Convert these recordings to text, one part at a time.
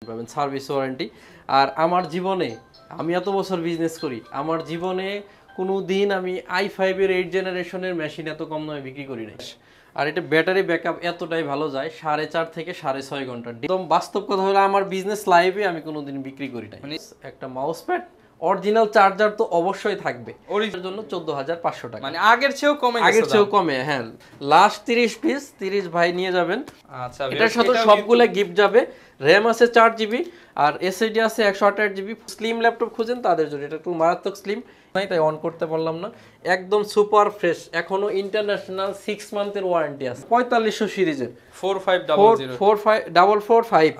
পাবেন service warranty. আর আমার জীবনে আমি এত বছর বিজনেস করি, আমার জীবনে কোনো দিন আমি i5 এর 8 জেনারেশনের মেশিন এত কম দামে বিক্রি করি নাই। আর এটা ব্যাটারি ব্যাকআপ এতটাই ভালো যায় 4.5 থেকে 6.5 ঘন্টা। একদম বাস্তব কথা হলো আমার বিজনেস লাইফে আমি কোনোদিন বিক্রি করি নাই। মানে একটা মাউস প্যাড অরিজিনাল চার্জার তো অবশ্যই থাকবে, ওর জন্য 14,500 টাকা, মানে আগের চেয়েও কমে। হ্যাঁ, লাস্ট 30 পিস 30 ভাই নিয়ে যাবেন। আচ্ছা, এটার সাথে সবগুলা গিফট যাবে। র্যাম আছে 4GB আর এসএসডি আছে 128GB। স্লিম ল্যাপটপ খুঁজেন তাদের জন্য, এটা একটু মারাত্মক স্লিম, তাই অন করতে পারলাম না। একদম সুপার ফ্রেশ, এখনো ইন্টারন্যাশনাল 6 মান্থের ওয়ারেন্টি আছে। 4500 সিরিজের 45445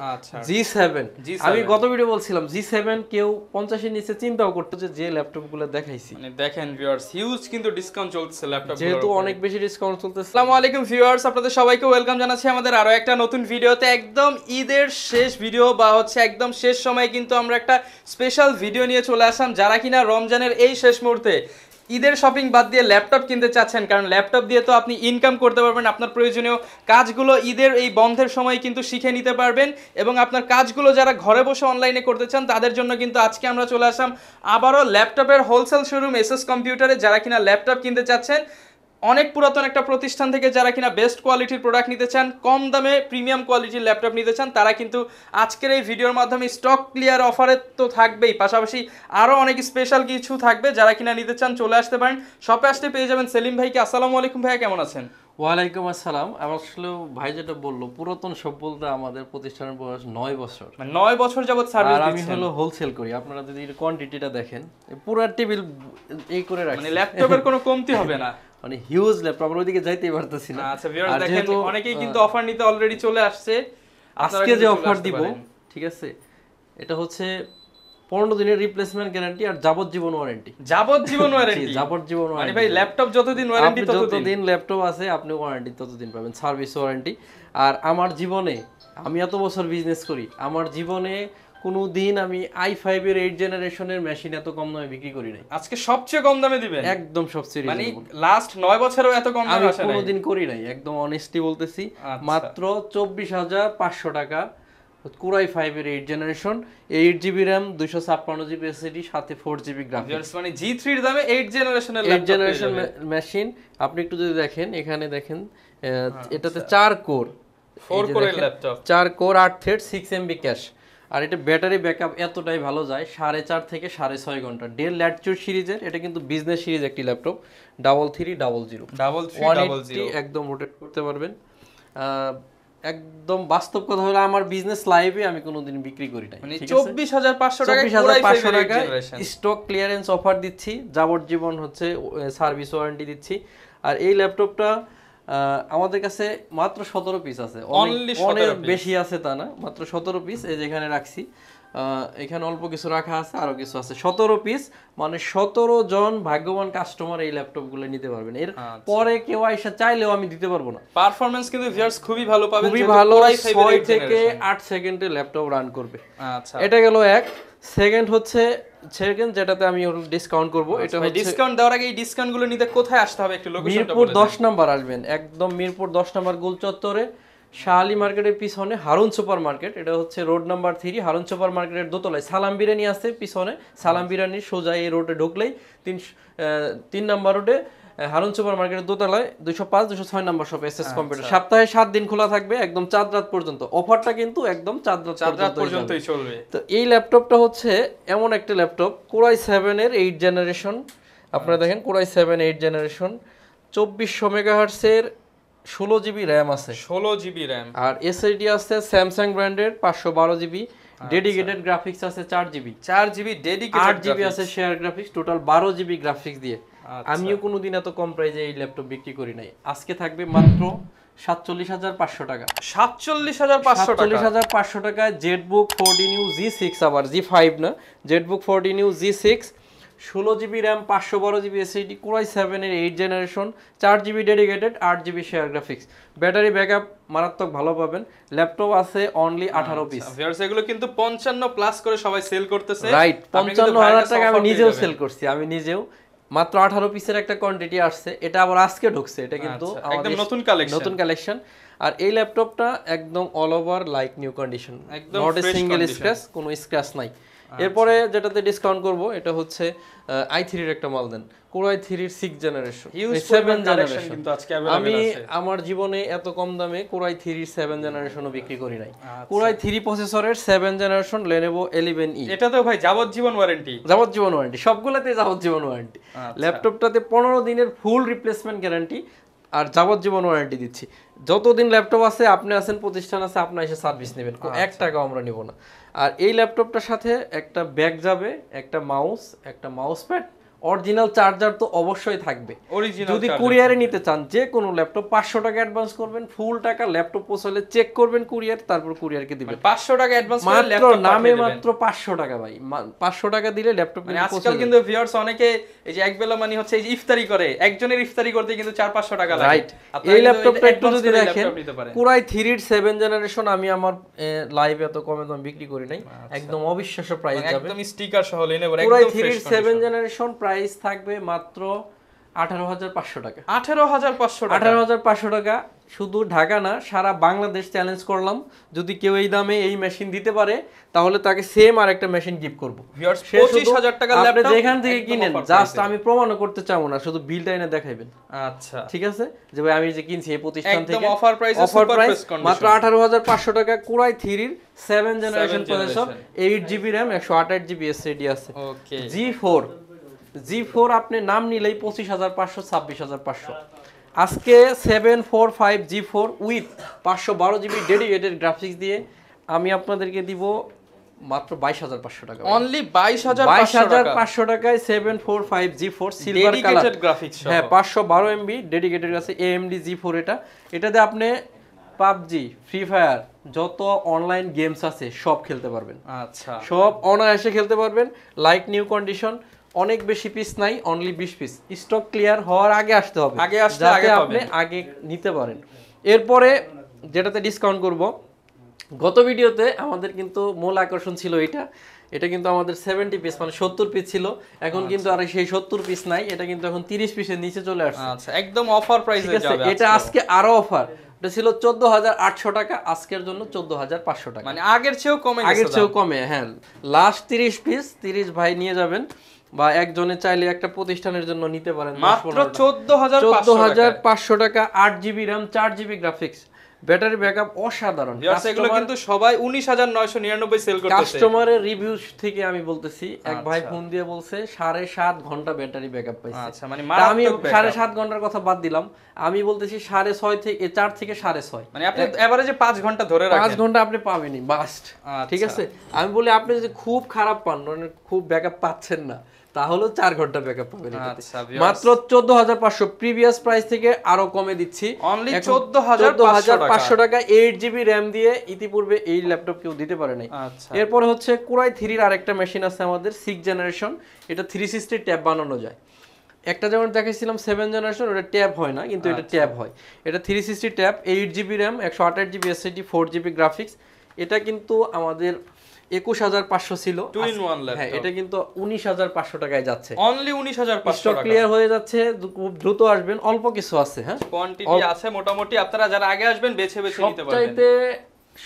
G7। আমি গত ভিডিও বলছিলাম G7 কেউ 50 এর নিচে চিন্তাও করতে, যে ল্যাপটপগুলো দেখাইছি। মানে দেখেন ভিউয়ার্স, হিউজ কিন্তু ডিসকাউন্ট চলছে ল্যাপটপ, যেহেতু অনেক বেশি ডিসকাউন্ট চলতেছে। আসসালামু আলাইকুম ভিউয়ার্স, আপনাদের সবাইকে ওয়েলকাম জানাচ্ছি আমাদের আরো একটা নতুন ভিডিওতে। একদম ঈদের শেষ ভিডিও বা হচ্ছে একদম শেষ সময়ে কিন্তু আমরা একটা স্পেশাল ভিডিও নিয়ে চলে আসলাম। যারা কিনা রমজানের এই শেষ মুহূর্তে ঈদের শপিং বাদ দিয়ে ল্যাপটপ কিনতে চাচ্ছেন, কারণ ল্যাপটপ দিয়ে তো আপনি ইনকাম করতে পারবেন, আপনার প্রয়োজনীয় কাজগুলো ঈদের এই বন্ধের সময় কিন্তু শিখে নিতে পারবেন, এবং আপনার কাজগুলো যারা ঘরে বসে অনলাইনে করতে চান তাদের জন্য কিন্তু আজকে আমরা চলে আসলাম আবারও ল্যাপটপের হোলসেল শোরুম এসএস কম্পিউটারে। যারা কিনা ল্যাপটপ কিনতে চাচ্ছেন, অনেক পুরাতন একটা প্রতিষ্ঠান থেকে যারা কিনা বেস্ট কোয়ালিটির প্রোডাক্ট নিতে চান, কম দামে প্রিমিয়াম কোয়ালিটির ল্যাপটপ নিতে চান, তারা কিন্তু আজকের এই ভিডিওর মাধ্যমে স্টক ক্লিয়ার অফারে তো থাকবেই, পাশাপাশি আরও অনেক স্পেশাল কিছু থাকবে। যারা কিনা নিতে চান চলে আসতে পারেন, শপে আসতে পেয়ে যাবেন সেলিম ভাইকে। আসসালামু আলাইকুম ভাইয়া, কেমন আছেন? ওয়ালাইকুম আসসালাম। আসলে ভাই যেটা বললো, পুরাতন সব বলতে আমাদের প্রতিষ্ঠানের বয়স 9 বছর, 9 বছর যাবত সার্ভিস আর আমি হলো হোলসেল করি। আপনারা যদি কোয়ান্টিটিটা দেখেন, পুরো টেবিল এই করে রাখছি, মানে ল্যাপটপের কোনো কমতি হবে না, মানে হিউজ ল্যাপটপ, আমরা ওইদিকে যাইতেই পারতেছি না। আচ্ছা ভিউয়ার্স দেখেন, অনেকেই কিন্তু অফার নিতে অলরেডি চলে আসছে। আজকে যে অফার দিব, ঠিক আছে, এটা হচ্ছে 15 দিনের রিপ্লেসমেন্ট গ্যারান্টি আর যাবজ্জীবন ওয়ারেন্টি। যাবজ্জীবন ওয়ারেন্টি, যাবজ্জীবন মানে ভাই ল্যাপটপ যতদিন ওয়ারেন্টি ততদিন ল্যাপটপ আছে, আপনি ওয়ারেন্টি ততদিন পাবেন, সার্ভিস ওয়ারেন্টি। আর আমার জীবনে আমি এত বছর বিজনেস করি, আমার জীবনে কোনো দিন আমি i5 এর 8 জেনারেশনের মেশিন এত কম দামে বিক্রি করি নাই। আজকে সবচেয়ে কম দামে দিবেন? একদম সবচেয়ে, মানে লাস্ট 9 বছরেও এত কম দামে আসে নাই, কোনোদিন করি নাই, একদম অনেস্টলি বলতেছি। মাত্র 24,500 টাকা কোরাই 5 এর 8 generation, 8GB RAM, 256GB SSD, সাথে 4GB গ্রাফিক্স। মানে G3 এর দামে 8 জেনারেশনের মেশিন। আপনি একটু যদি দেখেন, এখানে দেখেন, এটাতে 4 কোর, 4 কোরের laptop, 4 core 8 thread, 6MB cache. আর এটা ব্যাটারি ব্যাকআপ এতটাই ভালো যায় 4.5 থেকে 6.5 ঘন্টা। ডেল ল্যাটিটিউড সিরিজের, এটা কিন্তু বিজনেস সিরিজ একটি ল্যাপটপ, 3300 একদম রোটেট করতে পারবেন। একদম বাস্তব কথা হলো আমার বিজনেস লাইফে আমি কোনোদিন বিক্রি করি নাই। 24,500 টাকা স্টক ক্লিয়ারেন্স অফার দিচ্ছি, যাবজ্জীবন হচ্ছে সার্ভিস ওয়ারেন্টি দিচ্ছি। আর এই ল্যাপটপটা আমাদের কাছে মাত্র 17 পিস আছে, অনেক বেশি আছে তা না, মাত্র 17 পিস। এই যেখানে রাখছি, এখানে অল্প কিছু রাখা আছে, আরো কিছু আছে। 17 পিস, মানে 17 জন ভাগ্যবান কাস্টমার এই ল্যাপটপগুলো নিতে পারবেন। এর পরে কেউ আইসা চাইলেও আমি দিতে পারবো না। পারফরম্যান্স কিন্তু ভিউয়ার্স খুবই ভালো পাবেন, খুবই ভালো, 6 থেকে 8 সেকেন্ডে ল্যাপটপ রান করবে। আচ্ছা, এটা গেল এক। সেকেন্ড হচ্ছে যেটাতে আমি ডিসকাউন্ট করব, এটা হচ্ছে ডিসকাউন্ট দেওয়ার আগে এই ডিসকাউন্টগুলো নিতে কোথায় আসতে হবে, একটু লোকেশনটা বলে দেন। মিরপুর 10 নাম্বার আসবেন, একদম মিরপুর 10 নাম্বার গোল চত্বরে, শাহালি মার্কেটের পিছনে হারুন সুপার মার্কেট, এটা হচ্ছে রোড নাম্বার 3, হারুন সুপার মার্কেটের দোতলায় সালাম বিরিয়ানি আছে পিছনে, সালাম বিরিয়ানির সোজা এই রোডে ঢুকলেই 3 নাম্বার রোডে হারুন সুপার মার্কেটের দোতলায় 205 206 নাম্বার শপ এসএস কম্পিউটার। সপ্তাহে 7 দিন খোলা থাকবে, একদম চাঁদ রাত পর্যন্ত। অফারটা কিন্তু একদম চাঁদ রাত পর্যন্তই চলবে। তো এই ল্যাপটপটা হচ্ছে এমন একটা ল্যাপটপ, কোরাই 7 এর 8 জেনারেশন। আপনারা দেখেন, কোরাই 7 8 জেনারেশন, 2400 মেগাহার্টজ এর 16GB র্যাম আছে, 16GB র্যাম, আর এসএসডি আছে স্যামসাং ব্র্যান্ডের 512GB। ডেডিকেটেড গ্রাফিক্স আছে 4GB ডেডিকেটেড, 8GB আছে share graphics, total 12GB graphics দিয়ে। আমিও কোনোদিন এত কম প্রাইসে এই ল্যাপটপ বিক্রি করি নাই। আজকে থাকবে মাত্র 47,500 টাকা, 47,500 টাকায় জেটবুক 14U G6, আবার G5 না, Jetbook 14U G6, 16GB RAM, 512GB SSD, core i 7 এর 8 generation, 4GB dedicated, 8GB share graphics. Battery backup মারাত্মক ভালো পাবেন। ল্যাপটপ আছে অনলি 18 পিস। ভিউয়ার্স এগুলো কিন্তু 55 প্লাস করে সবাই সেল করতেছে, রাইট, 55,000 টাকা আমি নিজেও সেল করছি, আমি নিজেও। মাত্র 18 পিসের একটা কোয়ান্টিটি আসছে, এটা আবার আজকে ঢুকছে, এটা কিন্তু একদম নতুন কালেকশন। আর এই ল্যাপটপটা একদম all over like new condition, not a single scratch, কোনো স্ক্র্যাচ নাই। এরপরে যেটাতে ডিসকাউন্ট করব এটা হচ্ছে i3 এর একটা মাল দেন, Core i3 এর 6 জেনারেশন, 7 জেনারেশন কিন্তু আজকে अवेलेबल আছে। আমি আমার জীবনে এত কম দামে Core i3 এর 7 জেনারেশনও বিক্রি করি নাই। Core i3 প্রসেসরের 7 জেনারেশন Lenovo 11E, এটাতেও ভাই যাবজ্জীবন ওয়ারেন্টি, যাবজ্জীবন ওয়ারেন্টি, সবগুলোতে যাবজ্জীবন ওয়ারেন্টি। ল্যাপটপটাতে 15 দিনের ফুল রিপ্লেসমেন্ট গ্যারান্টি আর যাবজ্জীবন ওয়ারেন্টি দিচ্ছি। যতদিন ল্যাপটপ আছে, আপনি আছেন, প্রতিষ্ঠান আছে, আপনি এসে সার্ভিস নেবেন, 1 টাকাও আমরা নিব না। আর এই ল্যাপটপটার সাথে একটা ব্যাগ যাবে, একটা মাউস, একটা মাউস প্যাড, অরিজিনাল চার্জার তো অবশ্যই থাকবে। যদি কুরিয়ারে নিতে চান যে কোনো ল্যাপটপ 500 টাকা অ্যাডভান্স করবেন, ফুল টাকা ল্যাপটপ পৌঁছালে চেক করবেন কুরিয়ার, তারপর কুরিয়ারকে দিবেন। 500 টাকা অ্যাডভান্স করে মাত্র নামে মাত্র 500 টাকা ভাই, 500 টাকা দিলে ল্যাপটপ মানে আজকাল কিন্তু ভিউয়ার্স অনেকে এই যে একবেলা মানে হচ্ছে এই যে ইফতারি করে, একজনের ইফতারি করতে কিন্তু 400-500 টাকা লাগে। রাইট, এই ল্যাপটপটা একটু যদি দেখেন, Core i3 এর 7 জেনারেশন আমি আমার লাইভে এত কমে দাম বিক্রি করি নাই, একদম অবিশ্বাস্য প্রাইস যাবে, একদম স্টিকার সহ Lenovo একদম ফ্রেশ। Core i3 এর 7 জেনারেশন প্রাইস থাকবে মাত্র 18,500 টাকা। 18,500 টাকা, 18,500 টাকা। শুধু ঢাকা না, সারা বাংলাদেশ চ্যালেঞ্জ করলাম, যদি কেউ এই দামে এই মেশিন দিতে পারে তাহলে তাকে সেম আর একটা মেশিন গিফট করব। 25,000 টাকা ল্যাপটপ আপনি যেখান থেকে কিনেন, জাস্ট আমি প্রমাণও করতে চাবো না, শুধু বিলটা এনে দেখাইবেন। আচ্ছা ঠিক আছে, যে ভাই আমি যে কিনছি এই প্রতিষ্ঠান থেকে, একদম অফার প্রাইসে, অফার প্রাইস মাত্র 18,500 টাকা। Core i3 এর 7 generation processor, 8GB RAM, 128GB SSD আছে। ওকে, G4 আপনি নাম নিলেই 25,500, 26,500। আজকে 745 G4 with 512GB dedicated graphics দিয়ে আমি আপনাদেরকে দিব মাত্র 22,500 টাকা। অনলি 22,500 টাকায় 745 G4 সিলভার কালার গ্রাফিক্স, হ্যাঁ 512MB ডেডিকেটেড আছে, AMD G4। এটাতে আপনি পাবজি, ফ্রি ফায়ার, যত অনলাইন গেমস আছে সব খেলতে পারবেন। আচ্ছা, সব অনায়াসে খেলতে পারবেন, লাইক নিউ কন্ডিশন। অনেক বেশি পিস নাই, অনলি 20 পিস। স্টক ক্লিয়ার হওয়ার আগে আসতে হবে, যাতে আপনি আগে নিতে পারেন। এরপরে যেটাতে ডিসকাউন্ট করব, গত ভিডিওতে আমাদের কিন্তু মূল আকর্ষণ ছিল এটা কিন্তু আমাদের 70 পিস মানে 70 পিস ছিল, এখন কিন্তু আর সেই 70 পিস নাই, এটা কিন্তু এখন 30 পিসের নিচে চলে আসছে। আচ্ছা, একদম অফার প্রাইসে যাবে। এটা আজকে আরো অফার, এটা ছিল 14,800 টাকা, আজকের জন্য 14,500 টাকা, মানে আগের চেয়েও কমে। হ্যাঁ, লাস্ট 30 পিস 30 ভাই নিয়ে যাবেন, বা একজনে চাইলে একটা প্রতিষ্ঠানের জন্য নিতে পারেন মাত্র 14,500 টাকা। 8GB RAM, 4GB graphics, battery backup অসাধারণ। এগুলো কিন্তু সবাই 19,999 সেল করতেছে। কাস্টমারের রিভিউ থেকে আমি বলতেছি, এক ভাই ফোন দিয়ে বলছে 7.5 ঘন্টা ব্যাটারি ব্যাকআপ পাইছে। আচ্ছা, মানে আমি 7.5 ঘন্টার কথা বাদ দিলাম, আমি বলতেছি 6.5 থেকে 4 থেকে 6.5, মানে আপনি এভারেজে 5 ঘন্টা ধরে রাখেন, 5 ঘন্টা আপনি পাবেনই বাস্ট। ঠিক আছে, আমি বলি আপনি যদি খুব খারাপ পান, মানে খুব ব্যাকআপ পাচ্ছেন না, তাহলে 4 ঘন্টা ব্যাকআপ পাবেন। মাত্র 14,500, প্রিভিয়াস প্রাইস থেকে আরো কমে দিচ্ছি, অনলি 14,500 টাকা। 8GB RAM দিয়ে ইতিপূর্বে এই ল্যাপটপ কেউ দিতে পারে নাই। এরপর হচ্ছে Core i3 এর আরেকটা মেশিন আছে আমাদের, 6 জেনারেশন, এটা 360 ট্যাব বানানো যায়। একটা যেমন দেখাইছিলাম 7 জেনারেশন, ওটা ট্যাব হয় না, কিন্তু এটা ট্যাব হয়। এটা 360 tab, 8GB RAM, 128GB SSD, 4GB graphics. এটা কিন্তু আমাদের 21,500 ছিল, হ্যাঁ এটা কিন্তু 19,500 টাকায় যাচ্ছে, অনলি 19,500 স্টক ক্লিয়ার হয়ে যাচ্ছে, খুব দ্রুত আসবেন, অল্প কিছু আছে, হ্যাঁ কোয়ান্টিটি আছে মোটামুটি, আপনারা যারা আগে আসবেন বেছে নিতে পারবেন।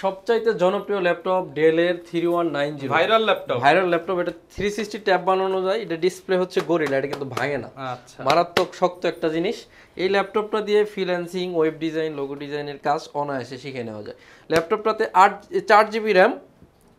সবচাইতে জনপ্রিয় ল্যাপটপ ডেল এর 3190, ভাইরাল ল্যাপটপ। এটা 360 ট্যাব বানানো যায়, এটা ডিসপ্লে হচ্ছে গরিলা, এটা কিন্তু ভাঙে না, মারাত্মক শক্ত একটা জিনিস। এই ল্যাপটপটা দিয়ে ফ্রিল্যান্সিং, ওয়েব ডিজাইন, লোগো ডিজাইনের কাজ অনায়াসে শিখে নেওয়া যায়। ল্যাপটপটাতে 4GB RAM,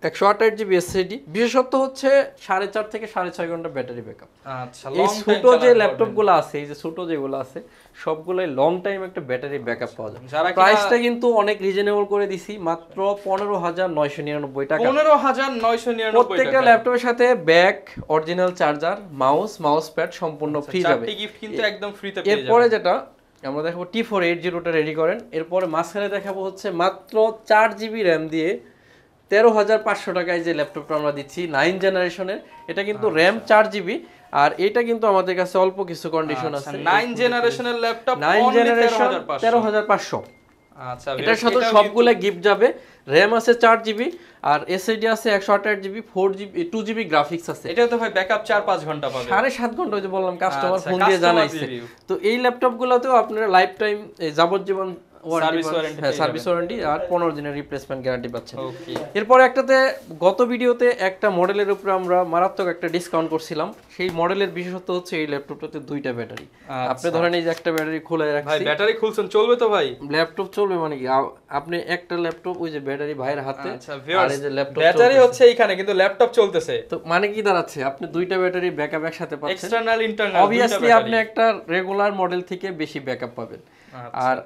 128GB SSD, বিশেষত্ব হচ্ছে 4.5 থেকে 6.5 ঘন্টা ব্যাটারি ব্যাকআপ। আচ্ছা, এই ছোট যে ল্যাপটপগুলো আছে, এই যে ছোট যেগুলো আছে, সবগুলাই লং টাইম একটা ব্যাটারি ব্যাকআপ পাওয়া যায়। প্রাইসটা কিন্তু অনেক রিজনেবল করে দিছি, মাত্র 15,999 টাকা। 15,999 টাকা। প্রত্যেকটা ল্যাপটপের সাথে back, original charger, mouse pad সম্পূর্ণ ফ্রি যাবে। চারটি গিফট কিন্তু একদম ফ্রিতে পেয়ে যাবেন। এরপরে যেটা আমরা দেখাবো T480 টা রেডি করেন। এরপরে মাঝখানে দেখাবো হচ্ছে মাত্র 4GB RAM দিয়ে 13,500 টাকায় যে ল্যাপটপটা আমরা দিচ্ছি 9 জেনারেশনের, এটা কিন্তু RAM 4GB, আর এটা কিন্তু আমাদের কাছে অল্প কিছু কন্ডিশন আছে। 9 জেনারেশনের ল্যাপটপ 9 জেনারেশন 13,500। আচ্ছা, এটার সাথে সবগুলা গিফট যাবে। RAM আছে 4GB, আর SSD আছে 128GB, 2GB গ্রাফিক্স আছে। এটা তো ভাই ব্যাকআপ 4-5 ঘন্টা পাবে, 7.5 ঘন্টা ওই যে বললাম, কাস্টমার ফোন দিয়ে জানাইছে। তো এই ল্যাপটপগুলোতেও আপনারা লাইফ টাইম যাবজ্জীবন সার্ভিস ওয়ারেন্টি আর 15 দিনের রিপ্লেসমেন্ট গ্যারান্টি পাচ্ছেন। এরপরে একটাতে গত ভিডিওতে একটা মডেলের উপরে আমরা মারাত্মক একটা ডিসকাউন্ট করছিলাম। সেই মডেলের বিশেষত্ব হচ্ছে এই ল্যাপটপটাতে দুইটা ব্যাটারি। আপনি ধরেন এই যে একটা ব্যাটারি খোলা রাখছি, ভাই ব্যাটারি খুলছেন চলবে তো ভাই? ল্যাপটপ চলবে মানে কি, আপনি একটা ল্যাপটপ ওই যে ব্যাটারি ভাইয়ের হাতে, আর এই যে ল্যাপটপ ব্যাটারি হচ্ছে এইখানে কিন্তু ল্যাপটপ চলতেছে, তো মানে কি দাঁড়াচ্ছে আপনি দুইটা ব্যাটারি ব্যাকআপ একসাথে পাচ্ছেন। এক্সটারনাল ইন্টারনাল অবভিয়াসলি আপনি একটা রেগুলার মডেল থেকে বেশি ব্যাকআপ পাবেন। আর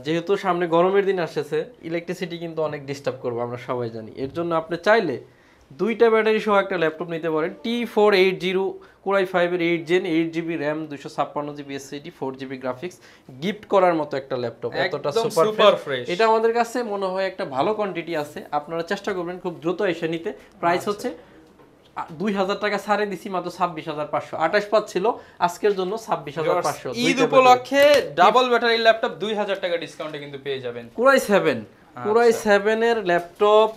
যেহেতু সামনে গরমের দিন আসছে, ইলেকট্রিসিটি কিন্তু অনেক ডিস্টার্ব করবে আমরা সবাই জানি। এর জন্য আপনি চাইলে দুইটা ব্যাটারি সহ একটা ল্যাপটপ নিতে পারেন। T480 Core i5 এর 8 gen 8GB RAM 256GB SSD 4GB graphics gift করার মতো একটা ল্যাপটপ, এতটা সুপার ফ্রেশ। এটা আমাদের কাছে মনে হয় একটা ভালো কোয়ান্টিটি আছে, আপনারা চেষ্টা করবেন খুব দ্রুত এসে নিতে। প্রাইস হচ্ছে 2000 টাকা ছাড়ে দিছি মাত্র 26500, 28 পাচ্ছিল আজকের জন্য 26500। ঈদ উপলক্ষে ডাবল ব্যাটারি ল্যাপটপ 2000 টাকা ডিসকাউন্টে কিন্তু পেয়ে যাবেন। Core i7 এর ল্যাপটপ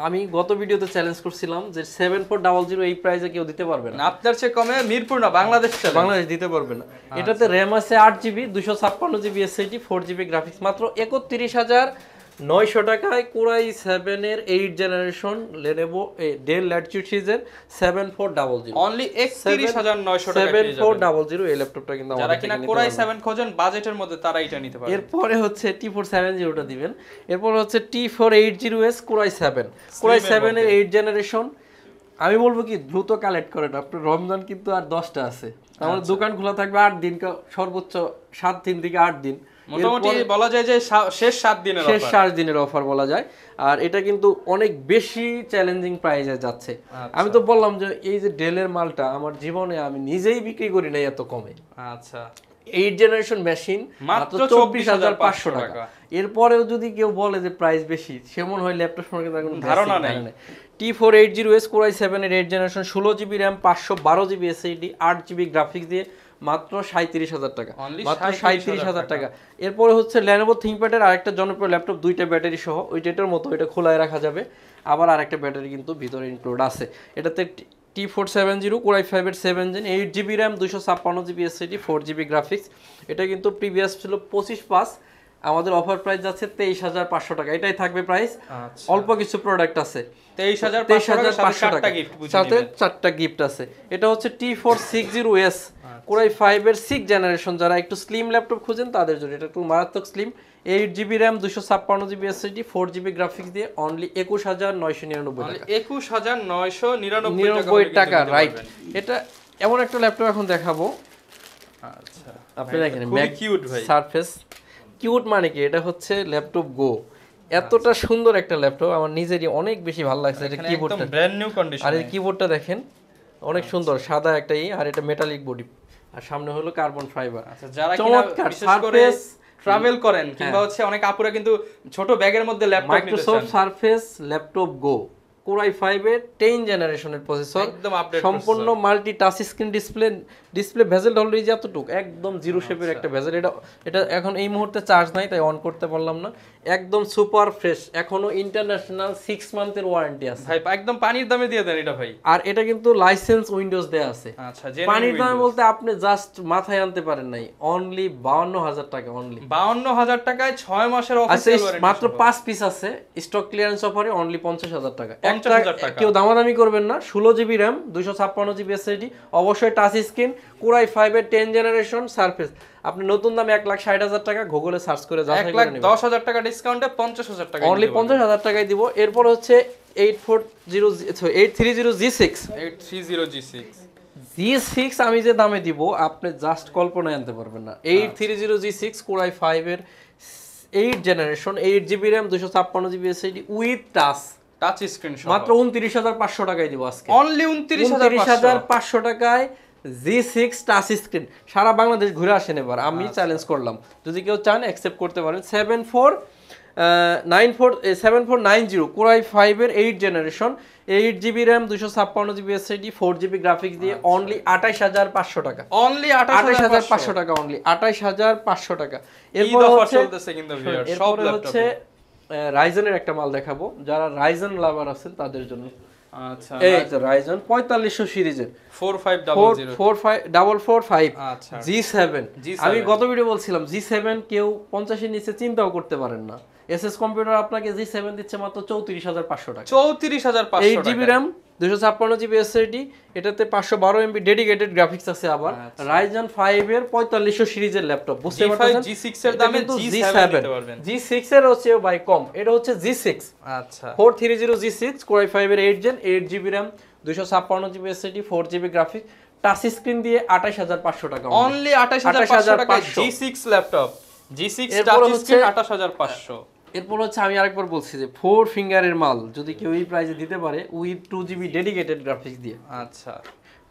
আমি গত ভিডিওতে চ্যালেঞ্জ করছিলাম যে 7400 এই প্রাইসে কেউ দিতে পারবে না। আপনার চেয়ে কমে মিরপুর না, বাংলাদেশ দিতে পারবে না। এটাতে RAM আছে 8GB 256GB SSD 4GB graphics মাত্র 31900 টাকায় Core i7 এর 8 জেনারেশন Lenovo Dell Latitude সিরিজের 7400 অনলি 31900 টাকা পেয়ে যাবেন। 7400 এই ল্যাপটপটা কিন্তু যারা কিনা Core i7 খোঁজেন বাজেটের মধ্যে তারা এটা নিতে পারবে। এরপরে হচ্ছে T470 টা দিবেন। এরপর হচ্ছে T480S Core i7 এর 8 জেনারেশন। আমি বলবো কি দ্রুত কালেক্ট করেন, আপনার রমজান কিন্তু আর 10টা আছে, আমাদের দোকান খোলা থাকবে 8 দিন, সর্বোচ্চ 7 দিন থেকে 8 দিন, মোটামুটি বলা যায় যে শেষ 7 দিনের অফার বলা যায়। আর এটা কিন্তু অনেক বেশি চ্যালেঞ্জিং প্রাইসে যাচ্ছে। আমি তো বললাম যে এই যে ডেলের মালটা আমার জীবনে আমি নিজেই বিক্রি করি নাই এত কমে। আচ্ছা 8 জেনারেশন মেশিন মাত্র 24500 টাকা। এরপরেও যদি কেউ বলে যে প্রাইস বেশি, সেমন হয় ল্যাপটপ সম্পর্কে তার কোনো ধারণা নাই। T480S Core i7 এর 8 generation 16GB RAM 512GB SSD 8GB graphics দিয়ে মাত্র 37000 টাকা, মাত্র 37000 টাকা। এরপরে হচ্ছে Lenovo ThinkPad এর আরেকটা জনপ্রিয় ল্যাপটপ, দুইটা ব্যাটারি সহ, ওইটার মতো এটা খোলায় রাখা যাবে, আবার আরেকটা ব্যাটারি কিন্তু ভিতরে ইনক্লুড আছে। এটাতে T470 Core i5 এর 7 gen 8GB RAM 256GB SSD 4GB graphics. এটা কিন্তু প্রিভিয়াস ছিল 25,500, আমাদের অফার প্রাইস যাচ্ছে 23500 টাকা, এটাই থাকবে প্রাইস। অল্প কিছু প্রোডাক্ট আছে, 23500 টাকা সাথে 4টা গিফট আছে। এটা হচ্ছে T460S Core i5 এর 6 জেনারেশন, যারা একটু স্লিম ল্যাপটপ খুঁজেন তাদের জন্য, এটা একটু মারাত্মক slim, 8GB RAM 256GB SSD 4GB graphics দিয়ে অনলি 21999 টাকা, রাইট। এটা এমন একটা ল্যাপটপ এখন দেখাবো। আচ্ছা আপনি দেখেন কিউট ভাই, সারফেস কিউট মানে কি, এটা হচ্ছে ল্যাপটপ গো, এতটা সুন্দর একটা ল্যাপটপ আমার নিজেরই অনেক বেশি ভালো লাগছে। এটা কিবোর্ডটা ব্র্যান্ড নিউ কন্ডিশন, আর এই কিবোর্ডটা দেখেন অনেক সুন্দর, সাদা একটা আর এটা মেটালিক বডি, আর সামনে হলো কার্বন ফাইবার। আচ্ছা যারা কিনা বিশেষ করে ট্রাভেল করেন কিংবা হচ্ছে অনেক আপুরা কিন্তু ছোট ব্যাগের মধ্যে ল্যাপটপ নিতে চান, মাইক্রোসফট সারফেস ল্যাপটপ গো Core i5 এর 10 জেনারেশনের প্রসেসর, একদম আপডেট, সম্পূর্ণ multi touch screen display bezel হলো এই যে এতটুকু, একদম জিরো শেপের একটা ভেজেল। এটা এখন এই মুহূর্তে চার্জ নাই তাই অন করতে পারলাম না, একদম সুপার ফ্রেশ, এখনো ইন্টারন্যাশনাল 6 মান্থের ওয়ারেন্টি আছে ভাই, একদম পানির দামে দিয়ে দেন এটা ভাই। আর এটা কিন্তু লাইসেন্স উইন্ডোজ দেয়া আছে। আচ্ছা পানির দামে বলতে আপনি জাস্ট মাথায় আনতে পারেন নাই, অনলি 52000 টাকা, অনলি 52000 টাকায় 6 মাসের অফিসিয়াল ওয়ারেন্টি, মাত্র 5 পিস আছে স্টক ক্লিয়ারেন্স অফারে, অনলি 50000 টাকা। কেউ দামাদামি করবেন না, 16GB RAM 256GB SSD, অবশ্যই টাচ স্ক্রিন, Core i5 এর 10 জেনারেশন সারফেস। আপনি নতুন দাম 1,60,000 টাকা, গুগলে সার্চ করে যাচাই করে নেবেন, 1,10,000 টাকা ডিসকাউন্টে 50000 টাকা, অনলি 50000 টাকায় দিব। এরপর হচ্ছে 830G6 আমি যে দামে দিব আপনি জাস্ট কল্পনায় আনতে পারবেন না। 830G6 Core i5 এর 8 generation 8GB RAM 256GB SSD with touch screen মাত্র 29500 টাকায় দিব আজকে, অনলি 29500 টাকায় G6 টাচ স্ক্রিন। সারা বাংলাদেশ ঘুরে আসেন এবার, আমি চ্যালেঞ্জ করলাম, যদি কেউ চান অ্যাকসেপ্ট করতে পারেন। 7490 Core i5 এর 8 generation 8GB RAM 256GB SSD 4GB graphics দিয়ে অনলি 28500 টাকা, অনলি 28500 টাকা, অনলি 28500 টাকা। এরপর চলতেছে কিন্তু ভিউয়ার সব ল্যাপটপে রাইজেনের একটা মাল দেখাবো, যারা রাইজেন লাভার আছেন তাদের জন্য। আচ্ছা এই তো রাইজন 4500 সিরিজের 4500 445 আচ্ছা G7 G7 আমি গত ভিডিও বলছিলাম G7 কেউ 50 এর নিচে চিন্তাও করতে পারেন না এসএস কম্পিউটার আপনাকে G7 দিচ্ছে মাত্র 34500 টাকা 34500 8 জিবি RAM 256 জিবি এসএসডি এটাতে 512 এমবি ডেডিকেটেড গ্রাফিক্স আছে আবার রাইজন 5 এর 4500 সিরিজের ল্যাপটপ বুঝতে পারছেন G6 এর দামে G7 নিতে পারবেন G6 এর হচ্ছে ভাই কম এটা হচ্ছে G6 আচ্ছা 430 G6 Core i5 এর 8 gen 8 GB RAM 256 GB SSD 4 GB graphics touch screen দিয়ে 28500 টাকা অনলি 28500 টাকা G6 laptop G6 touch screen 28500 এরপর হচ্ছে আমি আরেকবার বলছি যে 4 ফিঙ্গারের মাল যদি কেউ এই প্রাইসে দিতে পারে উইথ 2 জিবি ডেডিকেটেড গ্রাফিক্স দিয়ে আচ্ছা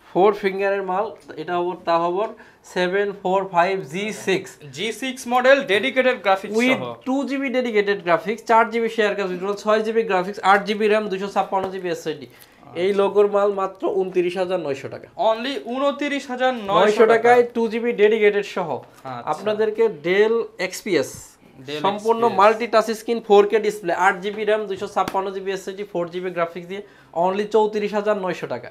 4 ফিঙ্গারের মাল এটা হবে তা হবে 745 G6 model dedicated graphics with সহ 2 GB dedicated graphics 4 GB share capacity 6 GB graphics 8 GB RAM 256 GB SSD এই লোগোর মাল মাত্র 29900 টাকা অনলি 29900 টাকায় 2 জিবি ডেডিকেটেড সহ আপনাদেরকে ডেল এক্সপিএস সম্পূর্ণ multi touch screen 4K display 8 GB RAM 256 GB SSD 4 GB graphics দিয়ে অনলি 34900 টাকা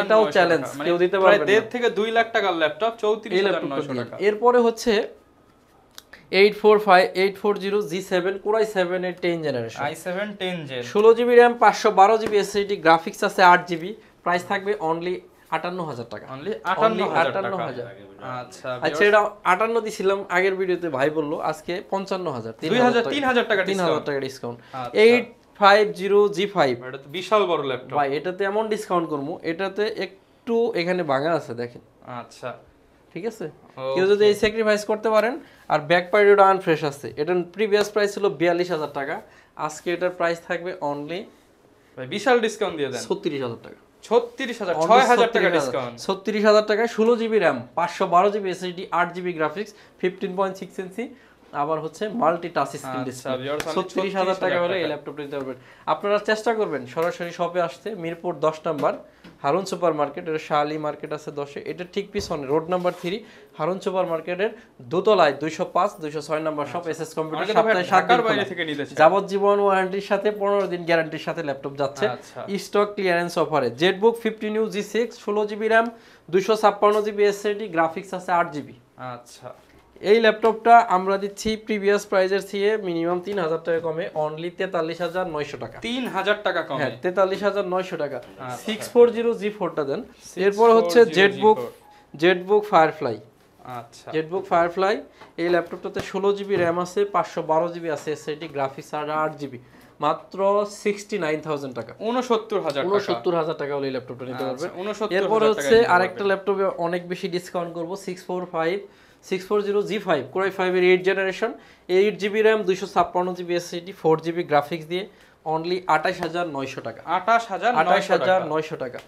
এটাও চ্যালেঞ্জ কেউ দিতে পারবে না 1.5 থেকে 2 লাখ টাকার ল্যাপটপ 34900 টাকা এরপরে হচ্ছে 840 G7 Core i7 এর 10 generation i7 10 gen 16 GB RAM 512 GB SSD graphics আছে 8 জিবি প্রাইস থাকবে অনলি 58000 টাকা অনলি 58000 টাকা আচ্ছা আচ্ছা এটা 58 দিছিলাম আগের ভিডিওতে ভাই বললো আজকে 55000 3000 টাকা 3000 টাকা ডিসকাউন্ট 850 G5 এটা তো বিশাল বড় ল্যাপটপ ভাই এটাতে এমন ডিসকাউন্ট করবো এটাতে একটু এখানে ভাঙা আছে দেখেন আচ্ছা ঠিক আছে কেউ যদি এই স্যাক্রিফাইস করতে পারেন আর ব্যাক পার্টিটা আনফ্রেশ আছে এটার প্রিভিয়াস প্রাইস ছিল 42000 টাকা আজকে এটার প্রাইস থাকবে অনলি ভাই বিশাল ডিসকাউন্ট দিয়ে দেন 36000 টাকা 6000 টাকা ডিসকাউন্ট 36000 টাকায় 16 GB RAM 512 GB SSD 8 GB graphics 15.6 ইঞ্চি আবার হচ্ছে মাল্টি টাচ স্ক্রিন ডিসপ্লে 36000 টাকা হলে এই ল্যাপটপটা নিতে পারবেন আপনারা চেষ্টা করবেন সরাসরি শপে আসতে Mirpur 10 number Harun super market এটা শালি মার্কেট আছে 10 এটা ঠিক পিছনে রোড নাম্বার 3 হারুন সুপার মার্কেটের দোতলায় 205 206 নাম্বার শপ এসএস কম্পিউটার সপ্তাহে 7 দিন বাইরে থেকে নিতে যাবজ্জীবন ওয়ারেন্টির সাথে 15 দিন গ্যারান্টির সাথে ল্যাপটপ যাচ্ছে স্টক ক্লিয়ারেন্স অফারে Jetbook 50 new G6 16 GB RAM 256 GB SSD graphics আছে 8 জিবি আচ্ছা এই ল্যাপটপটা আমরা দিচ্ছি প্রিভিয়াস প্রাইজের থেকে মিনিমাম 3000 টাকা কমে অনলি 43900 টাকা 3000 টাকা কমে হ্যাঁ 43900 টাকা 640 G4 টা দেন এরপর হচ্ছে জেটবুক ফায়ারফ্লাই আচ্ছা জেটবুক ফায়ারফ্লাই এই ল্যাপটপটাতে 16 জিবি RAM আছে 512 জিবি আছে এসএসডি গ্রাফিক্স আর 8 জিবি মাত্র 69000 টাকা 69000 টাকা হলে এই ল্যাপটপটা নিতে পারবেন এরপর হচ্ছে আরেকটা ল্যাপটপে অনেক বেশি ডিসকাউন্ট করব 640 G5 Core i5 এর 8 generation 8 GB RAM 256 GB SSD 4 GB graphics দিয়ে অনলি 28900 টাকা 28900 টাকা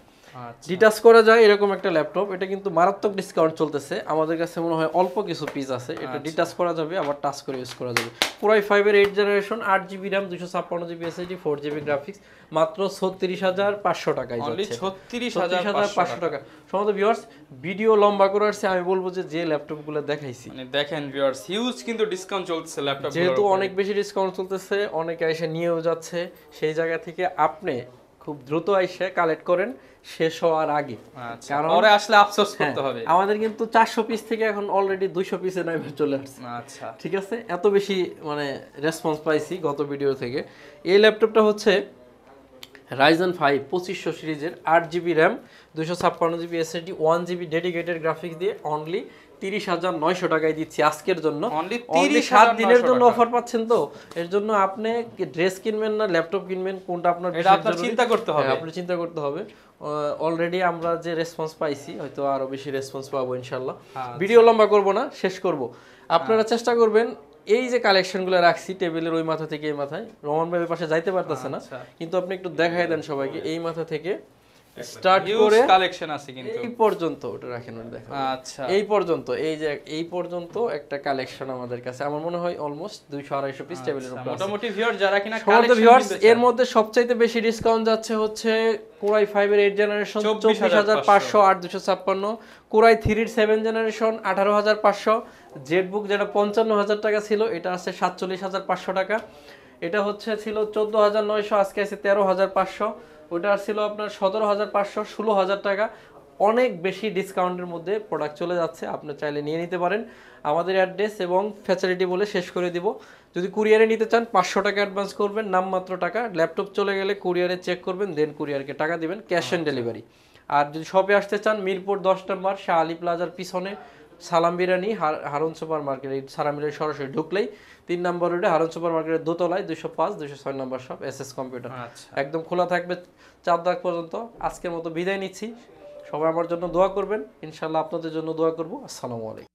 ডিটাচ করা যায় এরকম একটা ল্যাপটপ এটা কিন্তু মারাত্মক ডিসকাউন্ট চলতেছে আমাদের কাছে মনে হয় অল্প কিছু পিস আছে এটা ডিটাচ করা যাবে আবার টাচ করে ইউজ করা যাবে Core i5 এর 8 generation 8 GB RAM 256 GB SSD 4 GB graphics মাত্র 36500 টাকায় যাচ্ছে 36500 টাকা সমস্ত ভিউয়ার্স ভিডিও লম্বা করে আসছে আমি বলবো যে ল্যাপটপগুলো দেখাইছি মানে দেখেন ভিউয়ার্স হিউজ কিন্তু ডিসকাউন্ট চলছে ল্যাপটপ যেহেতু অনেক বেশি ডিসকাউন্ট চলতেছে অনেকে এসে নিয়েও যাচ্ছে সেই জায়গা থেকে আপনি খুব দ্রুত এসে কালেক্ট করেন শেষ হওয়ার আগে কারণ পরে আসলে আফসোস করতে হবে আমাদের কিন্তু 400 পিস থেকে এখন অলরেডি 200 পিসে নামে চলে আসছে আচ্ছা ঠিক আছে এত বেশি মানে রেসপন্স পাইছি গত ভিডিও থেকে এই ল্যাপটপটা হচ্ছে Ryzen 5 2500 সিরিজের 8 GB RAM 256 GB SSD 1 GB dedicated graphics দিয়ে অনলি 30900 টাকায় দিচ্ছি আজকের জন্য অনলি 7 দিনের জন্য অফার পাচ্ছেন তো এর জন্য আপনি ড্রেস কিনবেন না ল্যাপটপ কিনবেন কোনটা আপনার এটা আপনার চিন্তা করতে হবে আপনি চিন্তা করতে হবে অলরেডি আমরা যে রেসপন্স পাইছি হয়তো আরো বেশি রেসপন্স পাবো ইনশাআল্লাহ ভিডিও লম্বা করব না শেষ করব আপনারা চেষ্টা করবেন এই যে কালেকশনগুলো রাখছি টেবিলের ওই মাথা থেকে এই মাথায় রহমান ভাইয়ের পাশে যাইতে পারতেছে না কিন্তু আপনি একটু দেখাই দেন সবাইকে এই মাথা থেকে স্টার্ট করে কালেকশন আছে কিন্তু এই পর্যন্ত ওটা রাখেন ওটা দেখেন আচ্ছা এই পর্যন্ত এই যে এই পর্যন্ত একটা কালেকশন আমাদের কাছে আমার মনে হয় অলমোস্ট 200 250 পিস টেবিলের উপর মোটামুটি ভিউয়ার যারা কিনা কালেকশন ভিউয়ার্স এর মধ্যে সবচাইতে বেশি ডিসকাউন্ট যাচ্ছে হচ্ছে Core i5 এর 8 জেনারেশন 24500 8256 Core i3 এর 7 জেনারেশন 18500 জেটবুক যেটা 55000 টাকা ছিল এটা আছে 47500 টাকা এটা হচ্ছে ছিল 14900 আজকে আছে 13500 ওটা ছিল আপনার 17,500 16,000 টাকা, অনেক বেশি ডিসকাউন্টের মধ্যে প্রোডাক্ট চলে যাচ্ছে, আপনি চাইলে নিয়ে নিতে পারেন। আমাদের অ্যাড্রেস এবং ফ্যাসিলিটি বলে শেষ করে দিব। যদি কুরিয়ারে নিতে চান 500 টাকা অ্যাডভান্স করবেন, নামমাত্র টাকা, ল্যাপটপ চলে গেলে কুরিয়ারে চেক করবেন, দেন কুরিয়ারকে টাকা দিবেন, ক্যাশ অন ডেলিভারি। আর যদি শপে আসতে চান মিরপুর 10 নম্বর শাহ আলী প্লাজার পিছনে সালাম বিরিয়ানি হারুন সুপার মার্কেট, এই সালাম বিরিয়ানি সরাসরি ঢুকলেই 3 নম্বর রোডে হারুন সুপার মার্কেটের দোতলায় 205 206 নম্বর শপ এসএস কম্পিউটার। একদম খোলা থাকবে 4 তারিখ পর্যন্ত। আজকের মতো বিদায় নিচ্ছি, সবাই আমার জন্য দোয়া করবেন, ইনশাআল্লাহ আপনাদের জন্য দোয়া করব। আসসালামু আলাইকুম।